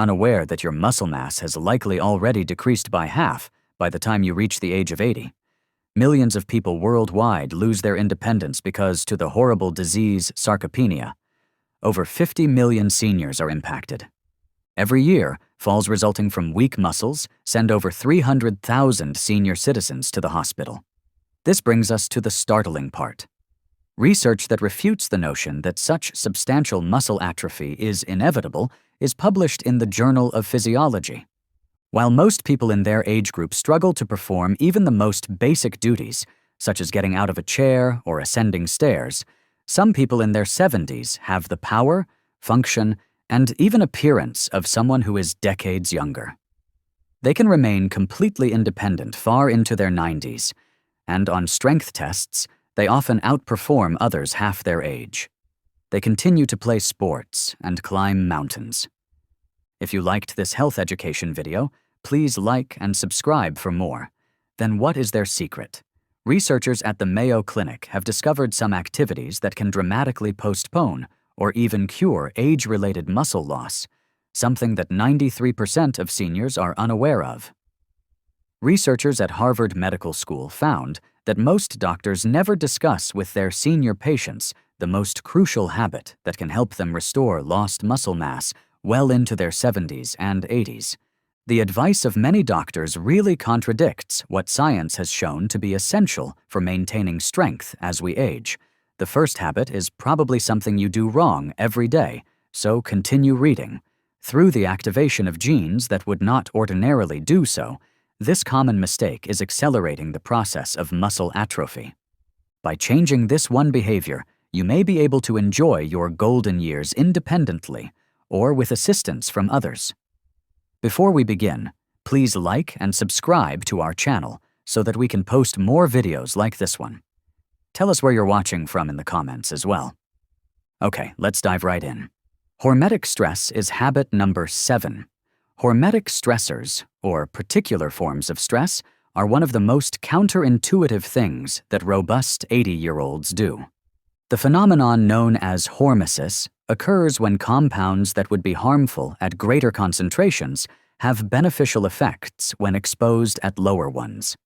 unaware that your muscle mass has likely already decreased by half by the time you reach the age of 80. Millions of people worldwide lose their independence because to the horrible disease sarcopenia. Over 50 million seniors are impacted. Every year, falls resulting from weak muscles send over 300,000 senior citizens to the hospital. This brings us to the startling part. Research that refutes the notion that such substantial muscle atrophy is inevitable is published in the Journal of Physiology. While most people in their age group struggle to perform even the most basic duties, such as getting out of a chair or ascending stairs, some people in their 70s have the power, function, and even appearance of someone who is decades younger. They can remain completely independent far into their 90s, and on strength tests, they often outperform others half their age. They continue to play sports and climb mountains. If you liked this health education video, please like and subscribe for more. Then what is their secret? Researchers at the Mayo Clinic have discovered some activities that can dramatically postpone or even cure age-related muscle loss, something that 93% of seniors are unaware of. Researchers at Harvard Medical School found that most doctors never discuss with their senior patients the most crucial habit that can help them restore lost muscle mass well into their 70s and 80s. The advice of many doctors really contradicts what science has shown to be essential for maintaining strength as we age. The first habit is probably something you do wrong every day, so continue reading. Through the activation of genes that would not ordinarily do so, this common mistake is accelerating the process of muscle atrophy. By changing this one behavior, you may be able to enjoy your golden years independently or with assistance from others. Before we begin, please like and subscribe to our channel so that we can post more videos like this one. Tell us where you're watching from in the comments as well. Okay, let's dive right in. Hormetic stress is habit number 7. Hormetic stressors, or particular forms of stress, are one of the most counterintuitive things that robust 80-year-olds do. The phenomenon known as hormesis occurs when compounds that would be harmful at greater concentrations have beneficial effects when exposed at lower ones.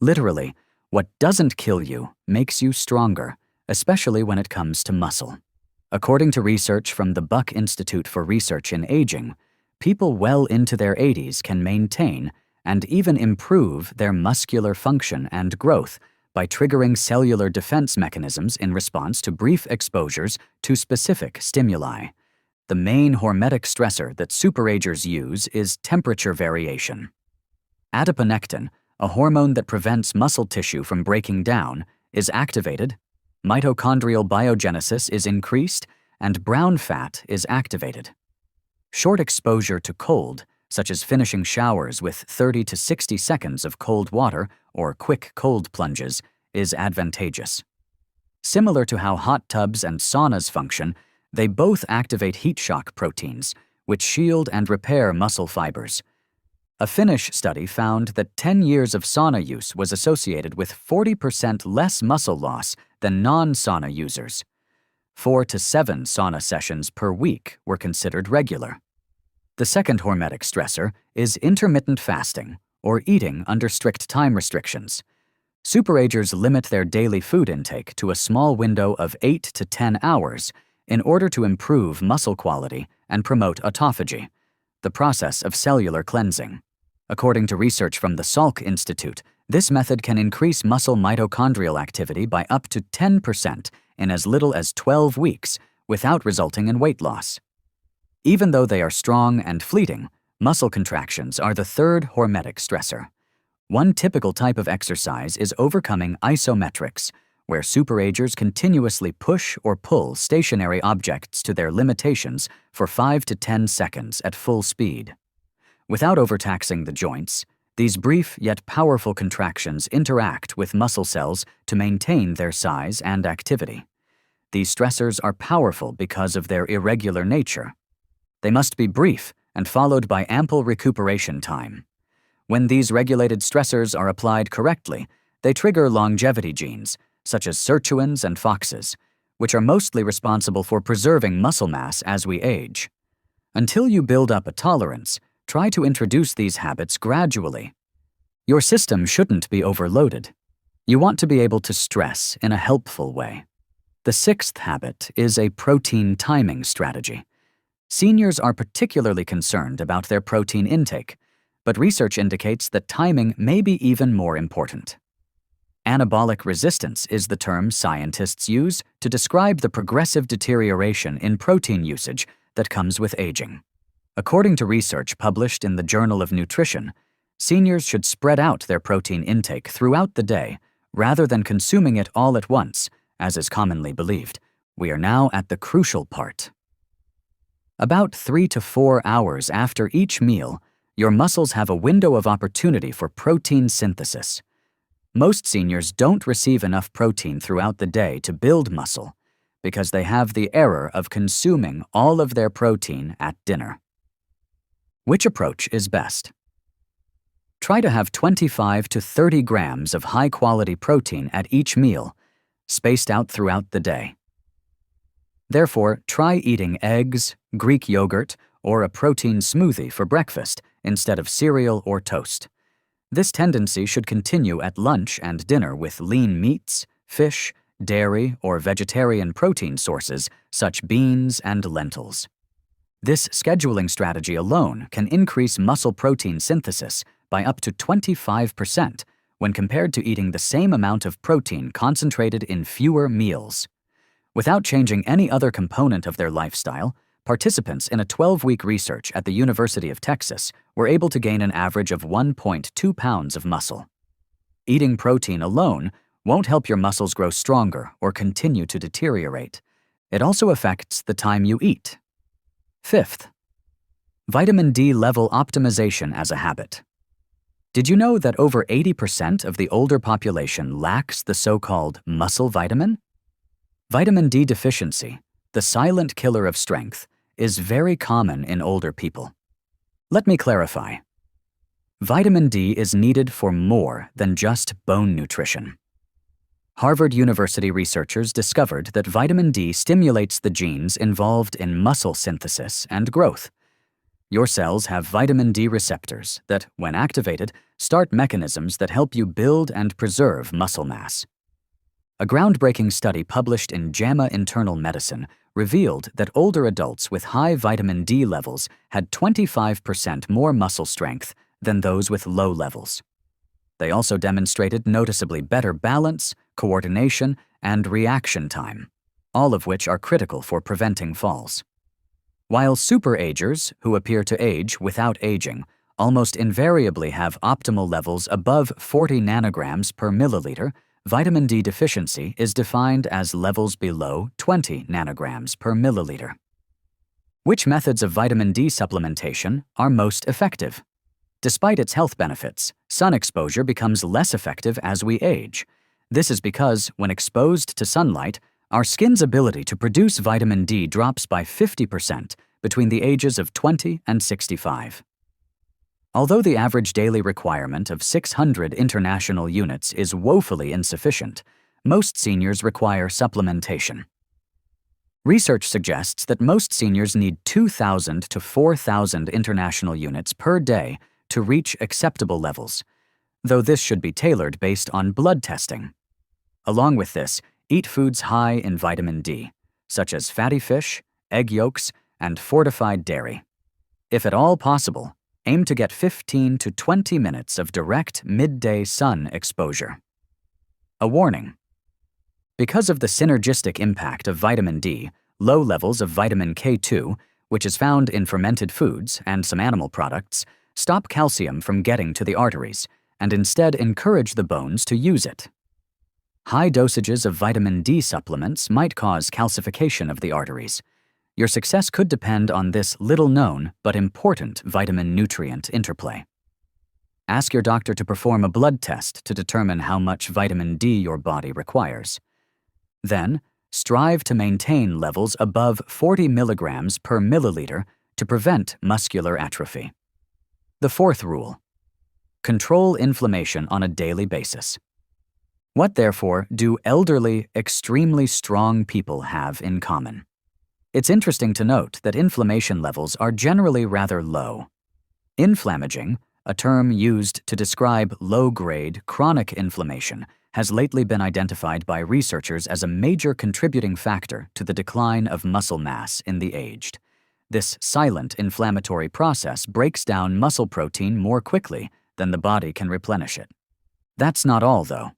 Literally, what doesn't kill you makes you stronger, especially when it comes to muscle. According to research from the Buck Institute for Research in Aging, people well into their 80s can maintain and even improve their muscular function and growth by triggering cellular defense mechanisms in response to brief exposures to specific stimuli. The main hormetic stressor that superagers use is temperature variation. Adiponectin, a hormone that prevents muscle tissue from breaking down, is activated, mitochondrial biogenesis is increased, and brown fat is activated. Short exposure to cold, such as finishing showers with 30 to 60 seconds of cold water or quick cold plunges, is advantageous. Similar to how hot tubs and saunas function, they both activate heat shock proteins, which shield and repair muscle fibers. A Finnish study found that 10 years of sauna use was associated with 40% less muscle loss than non-sauna users. 4 to 7 sauna sessions per week were considered regular. The second hormetic stressor is intermittent fasting, or eating under strict time restrictions. Superagers limit their daily food intake to a small window of 8 to 10 hours in order to improve muscle quality and promote autophagy, the process of cellular cleansing. According to research from the Salk Institute, this method can increase muscle mitochondrial activity by up to 10% in as little as 12 weeks without resulting in weight loss. Even though they are strong and fleeting, muscle contractions are the third hormetic stressor. One typical type of exercise is overcoming isometrics, where superagers continuously push or pull stationary objects to their limitations for 5 to 10 seconds at full speed. Without overtaxing the joints, these brief yet powerful contractions interact with muscle cells to maintain their size and activity. These stressors are powerful because of their irregular nature. They must be brief and followed by ample recuperation time. When these regulated stressors are applied correctly, they trigger longevity genes, such as sirtuins and FOXes, which are mostly responsible for preserving muscle mass as we age. Until you build up a tolerance, try to introduce these habits gradually. Your system shouldn't be overloaded. You want to be able to stress in a helpful way. The sixth habit is a protein timing strategy. Seniors are particularly concerned about their protein intake, but research indicates that timing may be even more important. Anabolic resistance is the term scientists use to describe the progressive deterioration in protein usage that comes with aging. According to research published in the Journal of Nutrition, seniors should spread out their protein intake throughout the day rather than consuming it all at once, as is commonly believed. We are now at the crucial part. About 3 to 4 hours after each meal, your muscles have a window of opportunity for protein synthesis. Most seniors don't receive enough protein throughout the day to build muscle because they have the error of consuming all of their protein at dinner. Which approach is best? Try to have 25 to 30 grams of high-quality protein at each meal, spaced out throughout the day. Therefore, try eating eggs, Greek yogurt, or a protein smoothie for breakfast instead of cereal or toast. This tendency should continue at lunch and dinner with lean meats, fish, dairy, or vegetarian protein sources such beans and lentils. This scheduling strategy alone can increase muscle protein synthesis by up to 25% when compared to eating the same amount of protein concentrated in fewer meals. Without changing any other component of their lifestyle, participants in a 12-week research at the University of Texas were able to gain an average of 1.2 pounds of muscle. Eating protein alone won't help your muscles grow stronger or continue to deteriorate. It also affects the time you eat. Fifth, vitamin D level optimization as a habit. Did you know that over 80% of the older population lacks the so-called muscle vitamin? Vitamin D deficiency, the silent killer of strength, is very common in older people. Let me clarify. Vitamin D is needed for more than just bone nutrition. Harvard University researchers discovered that vitamin D stimulates the genes involved in muscle synthesis and growth. Your cells have vitamin D receptors that, when activated, start mechanisms that help you build and preserve muscle mass. A groundbreaking study published in JAMA Internal Medicine revealed that older adults with high vitamin D levels had 25% more muscle strength than those with low levels. They also demonstrated noticeably better balance, coordination, and reaction time, all of which are critical for preventing falls. While superagers, who appear to age without aging, almost invariably have optimal levels above 40 nanograms per milliliter, vitamin D deficiency is defined as levels below 20 nanograms per milliliter. Which methods of vitamin D supplementation are most effective? Despite its health benefits, sun exposure becomes less effective as we age. This is because, when exposed to sunlight, our skin's ability to produce vitamin D drops by 50% between the ages of 20 and 65. Although the average daily requirement of 600 international units is woefully insufficient, most seniors require supplementation. Research suggests that most seniors need 2,000 to 4,000 international units per day to reach acceptable levels, though this should be tailored based on blood testing. Along with this, eat foods high in vitamin D, such as fatty fish, egg yolks, and fortified dairy. If at all possible, aim to get 15 to 20 minutes of direct midday sun exposure. A warning. Because of the synergistic impact of vitamin D, low levels of vitamin K2, which is found in fermented foods and some animal products, stop calcium from getting to the arteries and instead encourage the bones to use it. High dosages of vitamin D supplements might cause calcification of the arteries. Your success could depend on this little-known but important vitamin-nutrient interplay. Ask your doctor to perform a blood test to determine how much vitamin D your body requires. Then, strive to maintain levels above 40 milligrams per milliliter to prevent muscular atrophy. The fourth rule: control inflammation on a daily basis. What, therefore, do elderly, extremely strong people have in common? It's interesting to note that inflammation levels are generally rather low. Inflammaging, a term used to describe low-grade chronic inflammation, has lately been identified by researchers as a major contributing factor to the decline of muscle mass in the aged. This silent inflammatory process breaks down muscle protein more quickly than the body can replenish it. That's not all, though.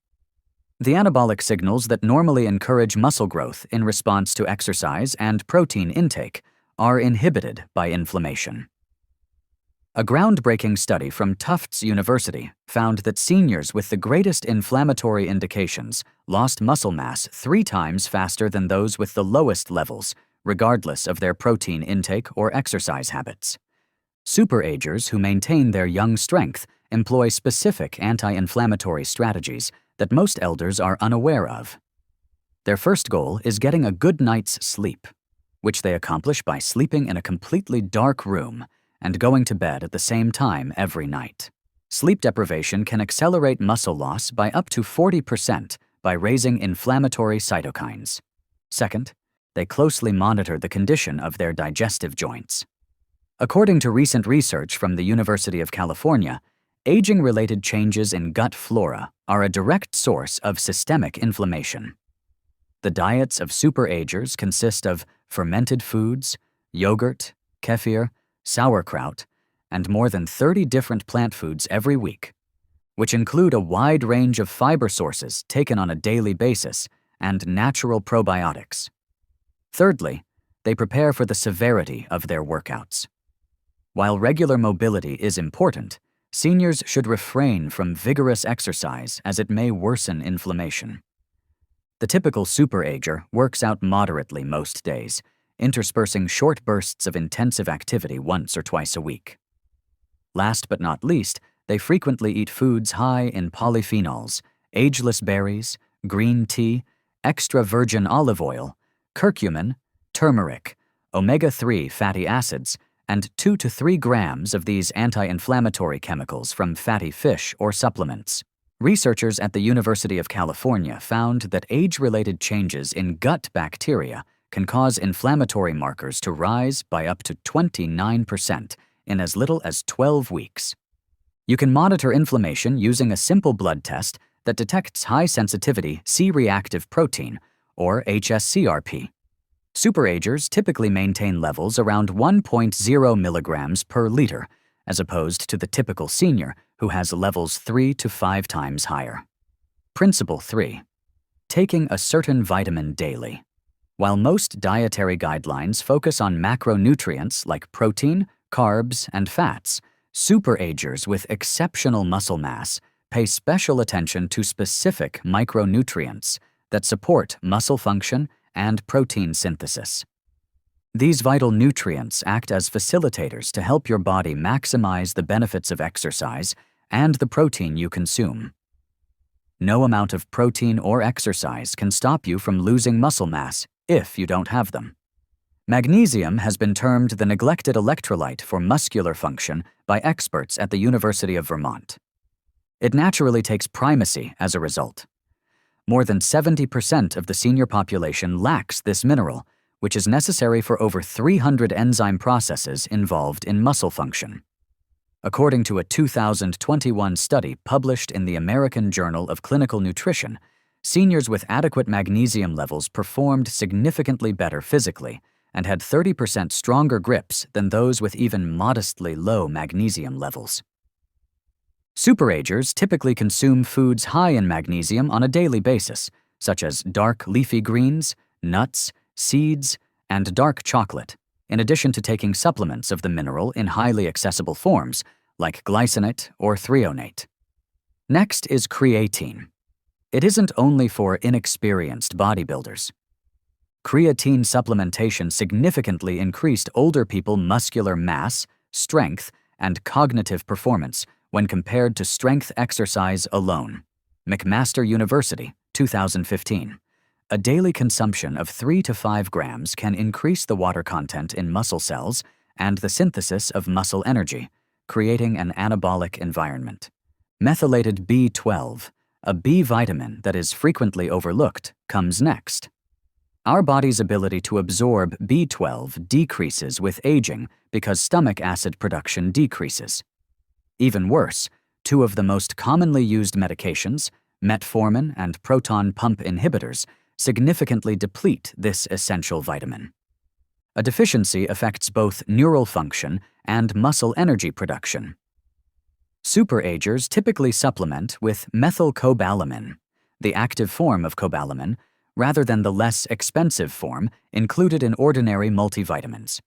The anabolic signals that normally encourage muscle growth in response to exercise and protein intake are inhibited by inflammation. A groundbreaking study from Tufts University found that seniors with the greatest inflammatory indications lost muscle mass 3 times faster than those with the lowest levels, regardless of their protein intake or exercise habits. Superagers who maintain their young strength employ specific anti-inflammatory strategies that most elders are unaware of. Their first goal is getting a good night's sleep, which they accomplish by sleeping in a completely dark room and going to bed at the same time every night. Sleep deprivation can accelerate muscle loss by up to 40% by raising inflammatory cytokines. Second, they closely monitor the condition of their digestive joints. According to recent research from the University of California, aging-related changes in gut flora are a direct source of systemic inflammation. The diets of superagers consist of fermented foods, yogurt, kefir, sauerkraut, and more than 30 different plant foods every week, which include a wide range of fiber sources taken on a daily basis and natural probiotics. Thirdly, they prepare for the severity of their workouts. While regular mobility is important, seniors should refrain from vigorous exercise as it may worsen inflammation. The typical superager works out moderately most days, interspersing short bursts of intensive activity once or twice a week. Last but not least, they frequently eat foods high in polyphenols, ageless berries, green tea, extra virgin olive oil, curcumin, turmeric, omega-3 fatty acids, and 2 to 3 grams of these anti-inflammatory chemicals from fatty fish or supplements. Researchers at the University of California found that age-related changes in gut bacteria can cause inflammatory markers to rise by up to 29% in as little as 12 weeks. You can monitor inflammation using a simple blood test that detects high-sensitivity C-reactive protein, or HSCRP. Superagers typically maintain levels around 1.0 milligrams per liter, as opposed to the typical senior who has levels 3 to 5 times higher. Principle 3. Taking a certain vitamin daily. While most dietary guidelines focus on macronutrients like protein, carbs, and fats, superagers with exceptional muscle mass pay special attention to specific micronutrients that support muscle function and protein synthesis. These vital nutrients act as facilitators to help your body maximize the benefits of exercise and the protein you consume. No amount of protein or exercise can stop you from losing muscle mass if you don't have them. Magnesium has been termed the neglected electrolyte for muscular function by experts at the University of Vermont. It naturally takes primacy as a result. More than 70% of the senior population lacks this mineral, which is necessary for over 300 enzyme processes involved in muscle function. According to a 2021 study published in the American Journal of Clinical Nutrition, seniors with adequate magnesium levels performed significantly better physically and had 30% stronger grips than those with even modestly low magnesium levels. Superagers typically consume foods high in magnesium on a daily basis, such as dark leafy greens, nuts, seeds, and dark chocolate, in addition to taking supplements of the mineral in highly accessible forms, like glycinate or threonate. Next is creatine. It isn't only for inexperienced bodybuilders. Creatine supplementation significantly increased older people's muscular mass, strength, and cognitive performance when compared to strength exercise alone. McMaster University, 2015. A daily consumption of 3 to 5 grams can increase the water content in muscle cells and the synthesis of muscle energy, creating an anabolic environment. Methylated B12, a B vitamin that is frequently overlooked, comes next. Our body's ability to absorb B12 decreases with aging because stomach acid production decreases. Even worse, two of the most commonly used medications, metformin and proton pump inhibitors, significantly deplete this essential vitamin. A deficiency affects both neural function and muscle energy production. Superagers typically supplement with methylcobalamin, the active form of cobalamin, rather than the less expensive form included in ordinary multivitamins.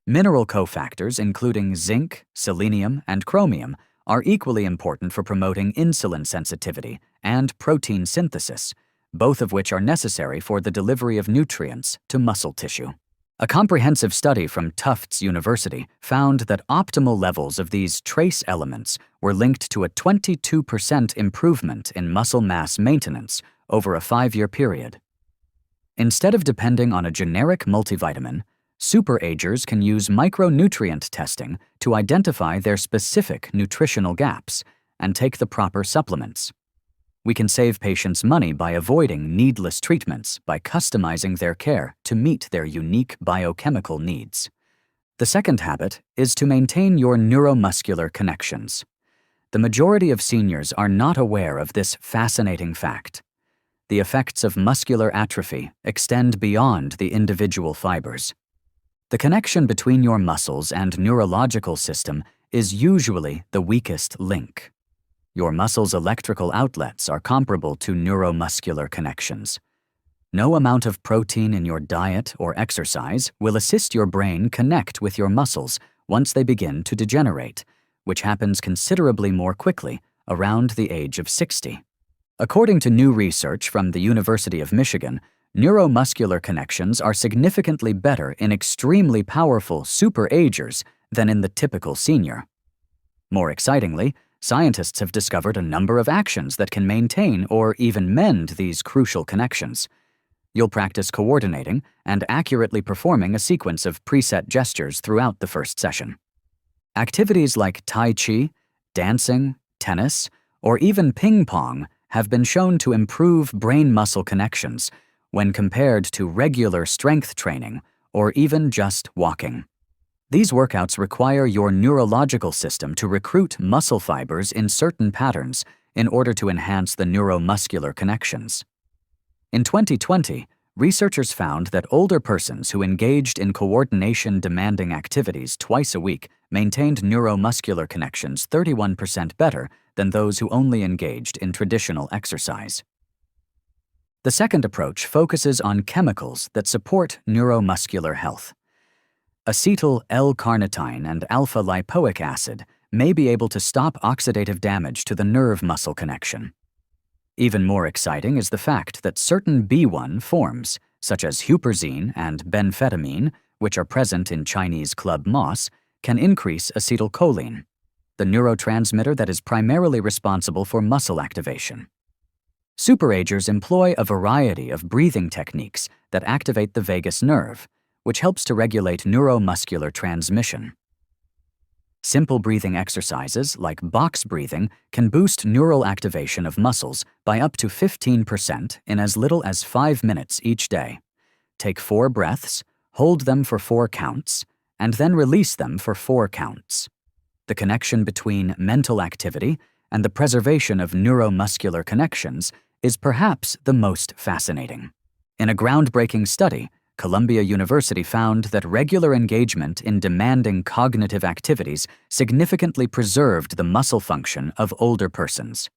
Mineral cofactors including zinc, selenium, and chromium are equally important for promoting insulin sensitivity and protein synthesis, both of which are necessary for the delivery of nutrients to muscle tissue. A comprehensive study from Tufts University found that optimal levels of these trace elements were linked to a 22% improvement in muscle mass maintenance over a 5-year period. Instead of depending on a generic multivitamin, superagers can use micronutrient testing to identify their specific nutritional gaps and take the proper supplements. We can save patients money by avoiding needless treatments by customizing their care to meet their unique biochemical needs. The second habit is to maintain your neuromuscular connections. The majority of seniors are not aware of this fascinating fact. The effects of muscular atrophy extend beyond the individual fibers. The connection between your muscles and neurological system is usually the weakest link. Your muscles' electrical outlets are comparable to neuromuscular connections. No amount of protein in your diet or exercise will assist your brain connect with your muscles once they begin to degenerate, which happens considerably more quickly around the age of 60. According to new research from the University of Michigan, neuromuscular connections are significantly better in extremely powerful superagers than in the typical senior. More excitingly, scientists have discovered a number of actions that can maintain or even mend these crucial connections. You'll practice coordinating and accurately performing a sequence of preset gestures throughout the first session. Activities like Tai Chi, dancing, tennis, or even ping pong have been shown to improve brain-muscle connections when compared to regular strength training or even just walking. These workouts require your neurological system to recruit muscle fibers in certain patterns in order to enhance the neuromuscular connections. In 2020, researchers found that older persons who engaged in coordination-demanding activities twice a week maintained neuromuscular connections 31% better than those who only engaged in traditional exercise. The second approach focuses on chemicals that support neuromuscular health. Acetyl L-carnitine and alpha-lipoic acid may be able to stop oxidative damage to the nerve muscle connection. Even more exciting is the fact that certain B1 forms, such as huperzine and benphetamine, which are present in Chinese club moss, can increase acetylcholine, the neurotransmitter that is primarily responsible for muscle activation. Superagers employ a variety of breathing techniques that activate the vagus nerve, which helps to regulate neuromuscular transmission. Simple breathing exercises like box breathing can boost neural activation of muscles by up to 15% in as little as 5 minutes each day. Take 4 breaths, hold them for 4 counts, and then release them for 4 counts. The connection between mental activity and the preservation of neuromuscular connections is perhaps the most fascinating. In a groundbreaking study, Columbia University found that regular engagement in demanding cognitive activities significantly preserved the muscle function of older persons.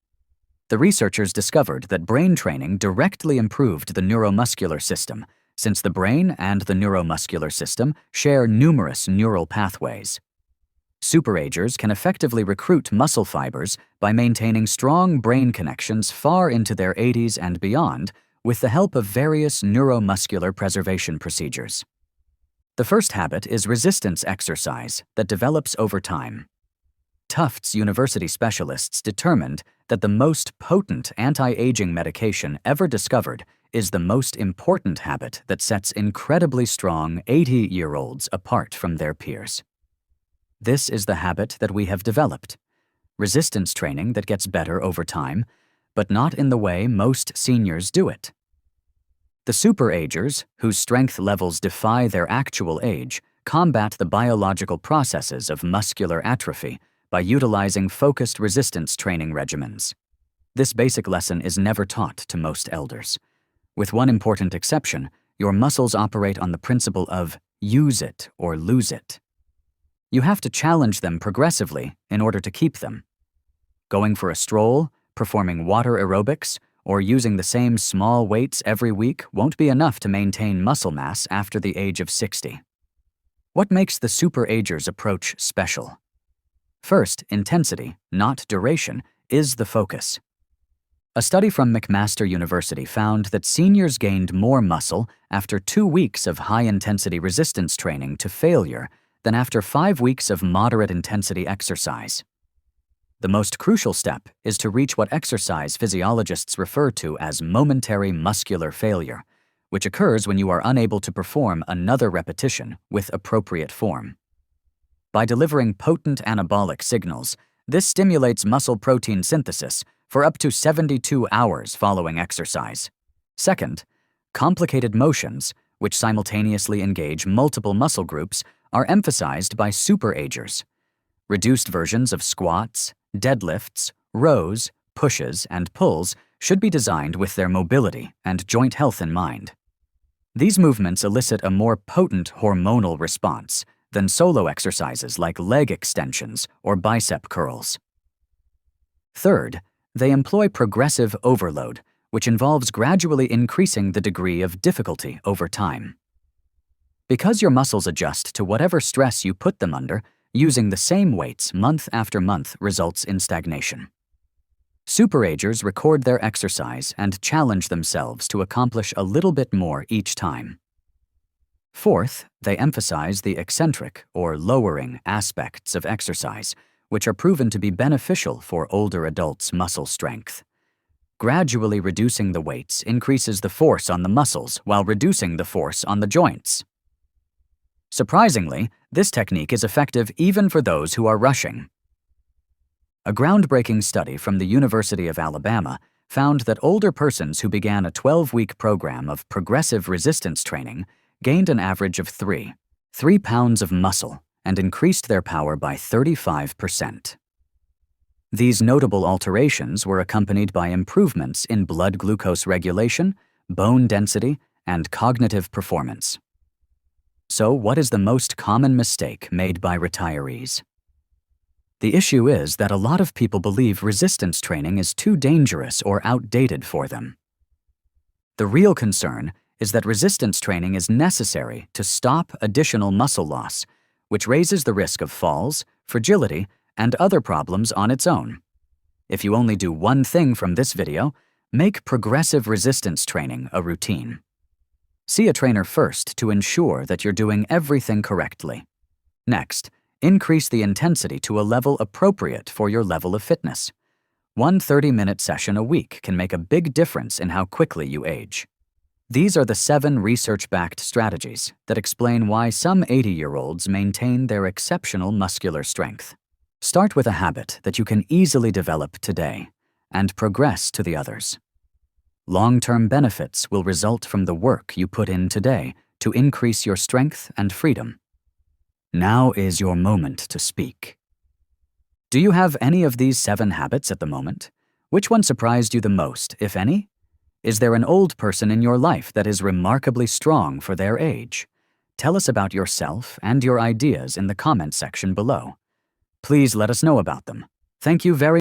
The researchers discovered that brain training directly improved the neuromuscular system, since the brain and the neuromuscular system share numerous neural pathways. Superagers can effectively recruit muscle fibers by maintaining strong brain connections far into their 80s and beyond, with the help of various neuromuscular preservation procedures. The first habit is resistance exercise that develops over time. Tufts University specialists determined that the most potent anti-aging medication ever discovered is the most important habit that sets incredibly strong 80-year-olds apart from their peers. This is the habit that we have developed: resistance training that gets better over time, but not in the way most seniors do it. The superagers, whose strength levels defy their actual age, combat the biological processes of muscular atrophy by utilizing focused resistance training regimens. This basic lesson is never taught to most elders. With one important exception, your muscles operate on the principle of use it or lose it. You have to challenge them progressively in order to keep them. Going for a stroll, performing water aerobics, or using the same small weights every week won't be enough to maintain muscle mass after the age of 60. What makes the superagers approach special? First, intensity, not duration, is the focus. A study from McMaster University found that seniors gained more muscle after 2 weeks of high-intensity resistance training to failure than after 5 weeks of moderate-intensity exercise. The most crucial step is to reach what exercise physiologists refer to as momentary muscular failure, which occurs when you are unable to perform another repetition with appropriate form. By delivering potent anabolic signals, this stimulates muscle protein synthesis for up to 72 hours following exercise. Second, complicated motions, which simultaneously engage multiple muscle groups, are emphasized by superagers. Reduced versions of squats, deadlifts, rows, pushes, and pulls should be designed with their mobility and joint health in mind. These movements elicit a more potent hormonal response than solo exercises like leg extensions or bicep curls. Third, they employ progressive overload, which involves gradually increasing the degree of difficulty over time. Because your muscles adjust to whatever stress you put them under, using the same weights month after month results in stagnation. Superagers record their exercise and challenge themselves to accomplish a little bit more each time. Fourth, they emphasize the eccentric or lowering aspects of exercise, which are proven to be beneficial for older adults' muscle strength. Gradually reducing the weights increases the force on the muscles while reducing the force on the joints. Surprisingly, this technique is effective even for those who are rushing. A groundbreaking study from the University of Alabama found that older persons who began a 12-week program of progressive resistance training gained an average of 3 pounds of muscle and increased their power by 35%. These notable alterations were accompanied by improvements in blood glucose regulation, bone density, and cognitive performance. So, what is the most common mistake made by retirees? The issue is that a lot of people believe resistance training is too dangerous or outdated for them. The real concern is that resistance training is necessary to stop additional muscle loss, which raises the risk of falls, fragility, and other problems on its own. If you only do one thing from this video, make progressive resistance training a routine. See a trainer first to ensure that you're doing everything correctly. Next, increase the intensity to a level appropriate for your level of fitness. One 30-minute session a week can make a big difference in how quickly you age. These are the 7 research-backed strategies that explain why some 80-year-olds maintain their exceptional muscular strength. Start with a habit that you can easily develop today and progress to the others. Long-term benefits will result from the work you put in today to increase your strength and freedom. Now is your moment to speak. Do you have any of these 7 habits at the moment? Which one surprised you the most, if any? Is there an old person in your life that is remarkably strong for their age? Tell us about yourself and your ideas in the comment section below. Please let us know about them. Thank you very much.